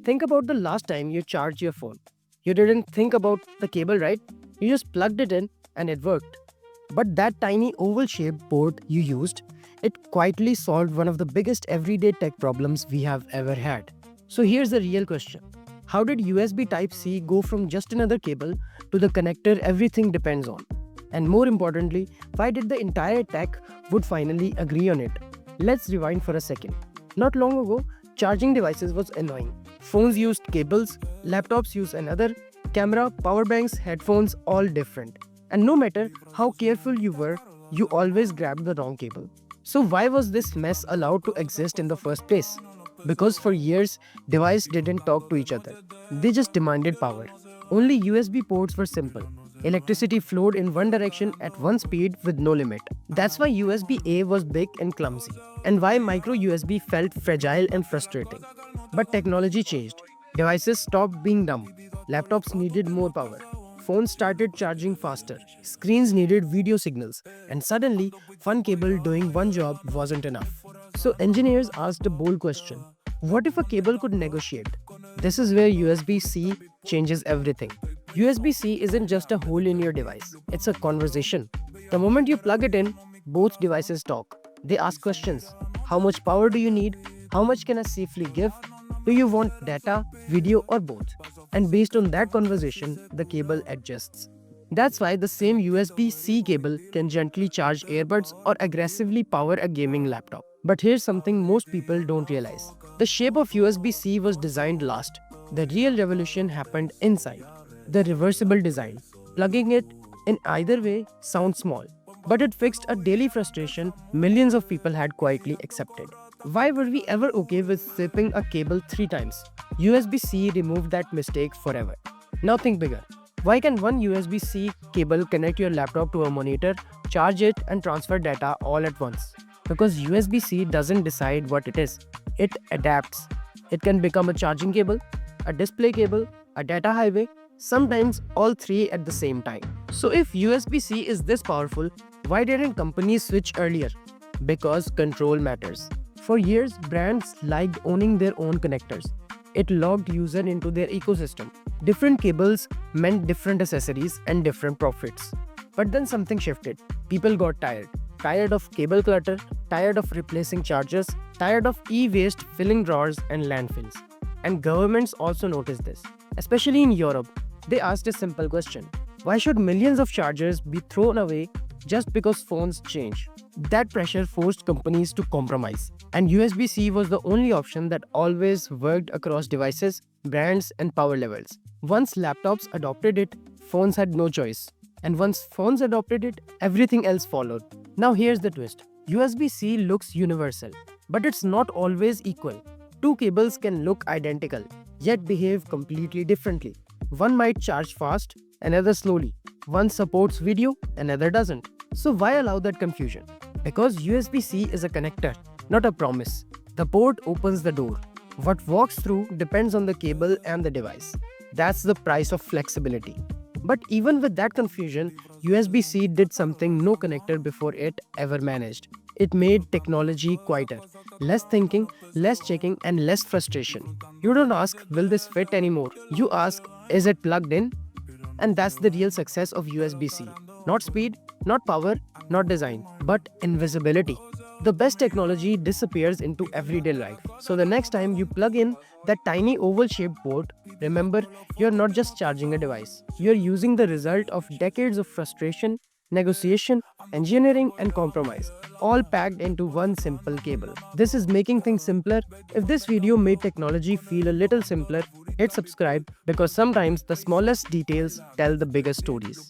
Think about the last time you charged your phone. You didn't think about the cable, right? You just plugged it in and it worked. But that tiny oval-shaped port you used, it quietly solved one of the biggest everyday tech problems we have ever had. So here's the real question. How did USB Type-C go from just another cable to the connector everything depends on? And more importantly, why did the entire tech would finally agree on it? Let's rewind for a second. Not long ago, charging devices was annoying. Phones used cables, laptops used another, camera, power banks, headphones, all different. And no matter how careful you were, you always grabbed the wrong cable. So why was this mess allowed to exist in the first place? Because for years, devices didn't talk to each other. They just demanded power. Only USB ports were simple. Electricity flowed in one direction at one speed with no limit. That's why USB-A was big and clumsy, and why micro USB felt fragile and frustrating. But technology changed. Devices stopped being dumb. Laptops needed more power. Phones started charging faster. Screens needed video signals. And suddenly, one cable doing one job wasn't enough. So engineers asked a bold question. What if a cable could negotiate? This is where USB-C changes everything. USB-C isn't just a hole in your device, it's a conversation. The moment you plug it in, both devices talk. They ask questions. How much power do you need? How much can I safely give? Do you want data, video, or both? And based on that conversation, the cable adjusts. That's why the same USB-C cable can gently charge earbuds or aggressively power a gaming laptop. But here's something most people don't realize. The shape of USB-C was designed last. The real revolution happened inside. The reversible design. Plugging it in either way sounds small, but it fixed a daily frustration millions of people had quietly accepted. Why were we ever okay with slipping a cable 3 times? USB-C removed that mistake forever. Now think bigger. Why can one USB-C cable connect your laptop to a monitor, charge it, and transfer data all at once? Because USB-C doesn't decide what it is. It adapts. It can become a charging cable, a display cable, a data highway, sometimes all 3 at the same time. So if USB-C is this powerful, why didn't companies switch earlier? Because control matters. For years, brands liked owning their own connectors. It locked user into their ecosystem. Different cables meant different accessories and different profits. But then something shifted. People got tired. Tired of cable clutter, tired of replacing chargers, tired of e-waste filling drawers and landfills. And governments also noticed this. Especially in Europe, they asked a simple question. Why should millions of chargers be thrown away just because phones change? That pressure forced companies to compromise. And USB-C was the only option that always worked across devices, brands, and power levels. Once laptops adopted it, phones had no choice. And once phones adopted it, everything else followed. Now here's the twist. USB-C looks universal, but it's not always equal. Two cables can look identical, yet behave completely differently. One might charge fast, another slowly. One supports video, another doesn't. So why allow that confusion? Because USB-C is a connector, not a promise. The port opens the door. What walks through depends on the cable and the device. That's the price of flexibility. But even with that confusion, USB-C did something no connector before it ever managed. It made technology quieter. Less thinking, less checking, and less frustration. You don't ask, will this fit anymore? You ask, is it plugged in? And that's the real success of USB-C. Not speed, not power, not design, but invisibility. The best technology disappears into everyday life. So the next time you plug in that tiny oval-shaped port, remember, you're not just charging a device. You're using the result of decades of frustration, negotiation, engineering, and compromise, all packed into one simple cable. This is making things simpler. If this video made technology feel a little simpler, hit subscribe because sometimes the smallest details tell the biggest stories.